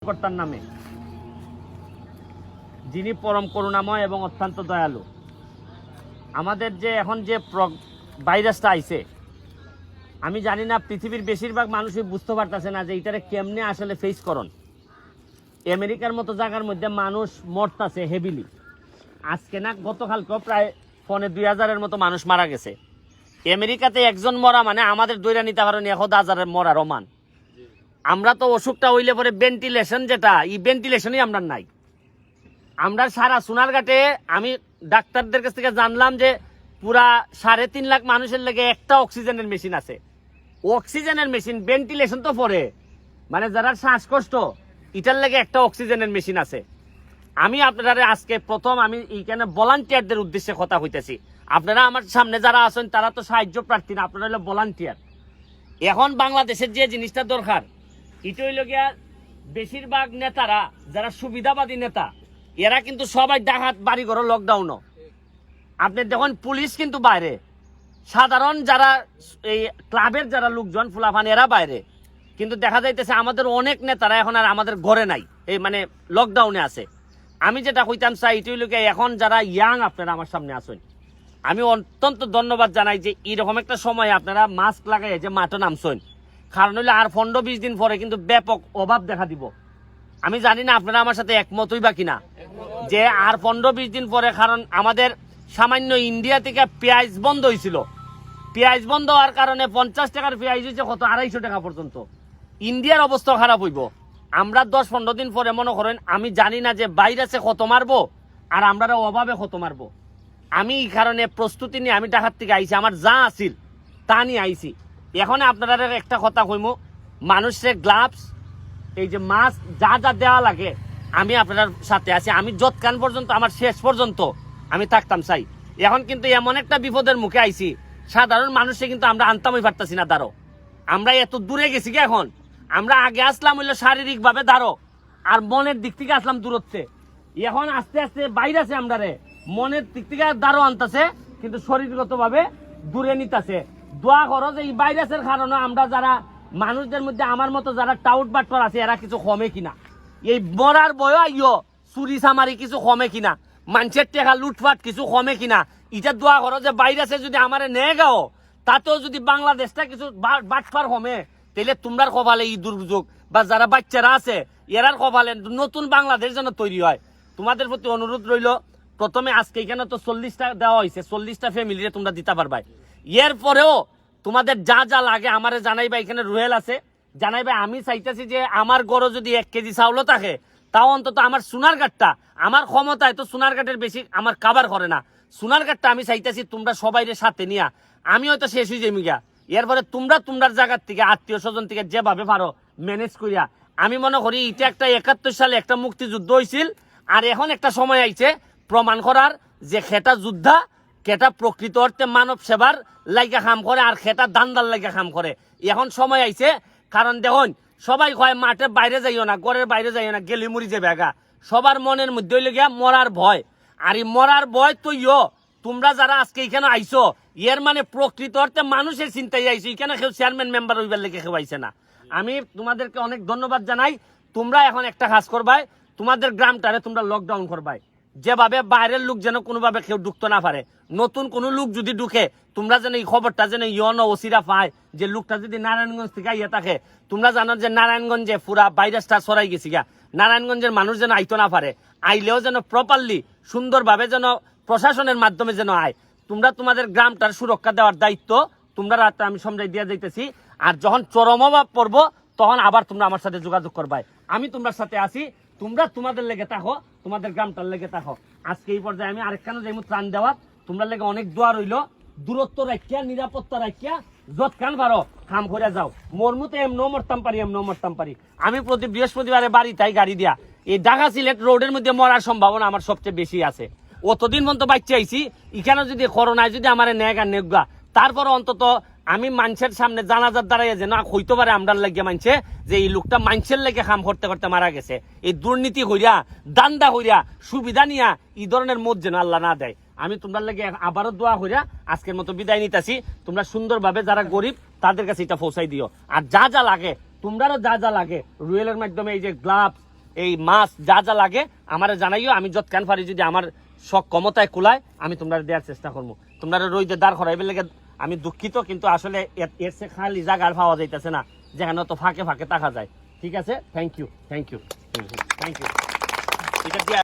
সৃষ্টিকর্তার নামে, যিনি পরম করুণাময় এবং অত্যন্ত দয়ালু। আমাদের যে এখন যে ভাইরাসটা আইছে, আমি জানি না পৃথিবীর বেশিরভাগ মানুষই বুঝতে পারতেছে না যে এটারে কেমনে আসলে ফেস করন। আমেরিকার মতো জায়গার মধ্যে মানুষ মরতাছে হেভিলি। আজকে না গতকালকেও প্রায় 2000-এর মতো মানুষ মারা গেছে। আমেরিকাতে একজন মরা মানে আমাদের দৈরা নিতে পারেন 1000-এর মরা রমান। আমরা তো অসুখটা হইলে পরে ভেন্টিলেশন, যেটা এই ভেন্টিলেশনই আমরা নাই। আমরা সারা সোনারঘাটে আমি ডাক্তারদের কাছ থেকে জানলাম যে পুরা 3.5 লাখ মানুষের লেগে একটা অক্সিজেনের মেশিন আছে। অক্সিজেনের মেশিন, ভেন্টিলেশন তো পরে, মানে যারা শ্বাসকষ্ট এটার লেগে একটা অক্সিজেনের মেশিন আছে। আমি আপনারা আজকে প্রথম আমি এইখানে ভলান্টিয়ারদের উদ্দেশ্যে কথা হইতেছি। আপনারা আমার সামনে যারা আছেন তারা তো সাহায্য প্রার্থী না, আপনারা হলো ভলান্টিয়ার। এখন বাংলাদেশের যে জিনিসটা দরকার, এটা হইল গিয়া বেশিরভাগ নেতারা যারা সুবিধাবাদী নেতা, এরা কিন্তু সবাই ডাকাত, বাড়ি ঘর লকডাউনও। আপনি দেখুন পুলিশ কিন্তু বাইরে, সাধারণ যারা এই ক্লাবের যারা লোকজন ফুলাফান এরা বাইরে, কিন্তু দেখা যাইতেছে আমাদের অনেক নেতারা এখন আর আমাদের ঘরে নাই, এই মানে লকডাউনে আছে। আমি যেটা কইতাম চাই এটা হইল এখন যারা ইয়াং আপনারা আমার সামনে আসেন, আমি অত্যন্ত ধন্যবাদ জানাই যে এরকম একটা সময় আপনারা মাস্ক লাগাই যে মাঠে নামছেন। কারণ হইলে আর 15-20 দিন পরে কিন্তু ব্যাপক অভাব দেখা দিব। আমি জানি না আপনারা আমার সাথে একমতই বা কিনা, যে আর 15-20 দিন পরে, কারণ আমাদের সামান্য ইন্ডিয়া থেকে পেঁয়াজ বন্ধ হয়েছিল। পেঁয়াজ বন্ধ হওয়ার কারণে 50 টাকার পেঁয়াজ হয়েছে কত 250 টাকা পর্যন্ত। ইন্ডিয়ার অবস্থা খারাপ হইব। আমরা 10-15 দিন পরে মনে করেন, আমি জানি না যে ভাইরাসে কত মারবো আর আমরা অভাবে কত মারবো। আমি এই কারণে প্রস্তুতি নিয়ে আমি ঢাকার থেকে আইছি, আমার যা আসিল তা নিয়ে আইছি। এখন আপনারা একটা কথা কইমু, মানুষের গ্লাভস, এই যে মাস্ক, যা যা দেওয়া লাগে আমি আপনার সাথে আছি। আমি যতক্ষণ পর্যন্ত আমার শেষ পর্যন্ত আমি থাকতাম চাই। এখন কিন্তু এমন একটা বিপদের মুখে আইছি, সাধারণ মানুষে কিন্তু আমরা আনতামই পারতাছি না দাঁড়ো। আমরা এত দূরে গেছি কি এখন, আমরা আগে আসলাম হইলো শারীরিক ভাবে দাঁড়ো, আর মনের দিক থেকে আসলাম দূরত্বে। এখন আস্তে আস্তে বাইরে আছে, আমরা মনের দিক থেকে দাঁড়ো আনতেছে, কিন্তু শরীরগত ভাবে দূরে নিতেছে। দোয়া করো যে এই ভাইরাসের কারণে আমরা যারা মানুষদের মধ্যে আমার মতো যারা টাউট বাটপার আছে এরা কিছু কমে কিনা, এই মরার বয় আইও চুরি চামারি কিছু কমে কিনা, মানুষের টেকা লুটফাট কিছু কমে কিনা, এটা দোয়া করো যে ভাইরাসে যদি আমার নে গাও, তাতেও যদি বাংলাদেশটা কিছু বাটপার কমে, তাহলে তোমরার কপালে এই দুর্যোগ বা যারা বাচ্চারা আছে এরার কপালে নতুন বাংলাদেশ যেন তৈরি হয়। তোমাদের প্রতি অনুরোধ রইল, প্রথমে আজকে এখানে তো 40টা দেওয়া হয়েছে, 40টা ফ্যামিলিরে তোমরা দিতে পারবা। এর পরেও তোমাদের যা যা লাগে আমারে জানাইবা। এখানে রুহেল আছে, জানাইবা। আমি চাইতেছি যে আমার গড়ে যদি 1 কেজি চাউলও থাকে, তাও অন্তত আমার সোনারঘাটটা, আমার ক্ষমতায় তো সোনারঘাটের বেশি আমার কাবার করে না, সোনারঘাটটা আমি চাইতেছি তোমরা সবাইরে সাথে নিয়া। আমি হয়তো শেষ হয়ে যাই গা, এরপরে তোমরা তোমরার জায়গার থেকে আত্মীয় স্বজন থেকে যেভাবে পারো ম্যানেজ করিয়া। আমি মনে করি এটা একটা 71 সালে একটা মুক্তিযুদ্ধ হয়েছিল, আর এখন একটা সময় আইছে প্রমাণ করার যে খেটা যোদ্ধা, খেটা প্রকৃত অর্থে মানব সেবার লাইগা কাম করে, আর খেটা দান্দার লাইগা কাম করে। এখন সময় আইছে, কারণ দেখুন সবাই কয় মাঠে বাইরে যাইও না, ঘরের বাইরে যাইও না, গেলি মুড়ি যাবে আগা। সবার মনের মধ্যে হইলে গিয়া মরার ভয়, আর এই মরার ভয় তৈও তোমরা যারা আজকে এখানে আইছো, এর মানে প্রকৃত অর্থে মানুষের চিন্তাই আইছো। এখানে কেউ চেয়ারম্যান মেম্বার হইবার লেগে কেউ আইছে না। আমি তোমাদেরকে অনেক ধন্যবাদ জানাই। তোমরা এখন একটা কাজ করবাই, তোমাদের গ্রামটারে তোমরা লকডাউন করবাই, যেভাবে বাইরের লোক যেন কোনোভাবে কেউ ঢুকতে না পারে। নতুন কোনো লোক যদি ঢুকে, তোমরা যেন এই খবরটা যেন ইয়ন ওসিরা পায় যে লোকটা যদি নারায়ণগঞ্জ থেকে ইয়ে থাকে। তোমরা জানো যে নারায়ণগঞ্জে পুরা ভাইরাসটা ছড়াই গেছি গা, নারায়ণগঞ্জের মানুষ যেন আইতো না পারে, আইলেও যেন প্রপারলি সুন্দরভাবে যেন প্রশাসনের মাধ্যমে যেন আয়। তোমরা তোমাদের গ্রামটার সুরক্ষা দেওয়ার দায়িত্ব তোমরা রাতে আমি সমঝাই দিয়ে যাইতেছি। আর যখন চরম অভাব পড়বো তখন আবার তোমরা আমার সাথে যোগাযোগ করবাই, আমি তোমরা সাথে আসি। তোমরা তোমাদের লেগে থাকো, তোমাদের গ্রামটার লেগে থাকো। আজকে এই পর্যায়ে আমি আরেকখানে যাইমু ত্রাণ দেওয়ার, তোমরা লেগে অনেক দোয়া রইল। দূরত্ব রাখিয়া, নিরাপত্তা রাখিয়া যৎকান পারো কাম করে যাও। মোর মতো এমনও মরতাম পারি, এমনও মরতাম পারি। আমি প্রতি বৃহস্পতিবারে বাড়ি তাই গাড়ি দিয়া এই ঢাকা সিলেট রোডের মধ্যে মরার সম্ভাবনা আমার সবচেয়ে বেশি আছে। অতদিন পর্যন্ত বাচ্চা আইছি, এখানে যদি করোনায় যদি আমার নেগা নেগা, তারপর অন্তত আমি মানুষের সামনে জানাজার দাঁড়াইয়া যে না হইতে পারে আমরার লাগে মানছে যে এই লোকটা মানুষের লেগে কাম করতে করতে মারা গেছে। এই দুর্নীতি হইয়া, দান্দা হইয়া, সুবিধা নিয়া এই ধরনের মত যেন আল্লাহ না দেয়। আমি তোমরা লাগে আবারও দোয়া হইয়া আজকের মতো বিদায় নিতেছি। তোমরা সুন্দরভাবে যারা গরিব তাদের কাছে এটা পৌঁছাই দিও। আর যা যা লাগে তোমরারও যা যা লাগে রুয়েলের মাধ্যমে এই যে গ্লাভস, এই মাছ যা যা লাগে আমার জানাইও, আমি যত কান পারি যদি আমার শখ ক্ষমতায় কুলায় আমি তোমরা দেওয়ার চেষ্টা করবো। তোমরা রইদে দাঁড় করাইবে লেগে আমি দুঃখিত, কিন্তু আসলে এর সে খালি জায়গা আর পাওয়া যাইতেছে না যেখানে তো ফাঁকে ফাঁকে থাকা যায়। ঠিক আছে, thank you, thank you, thank you.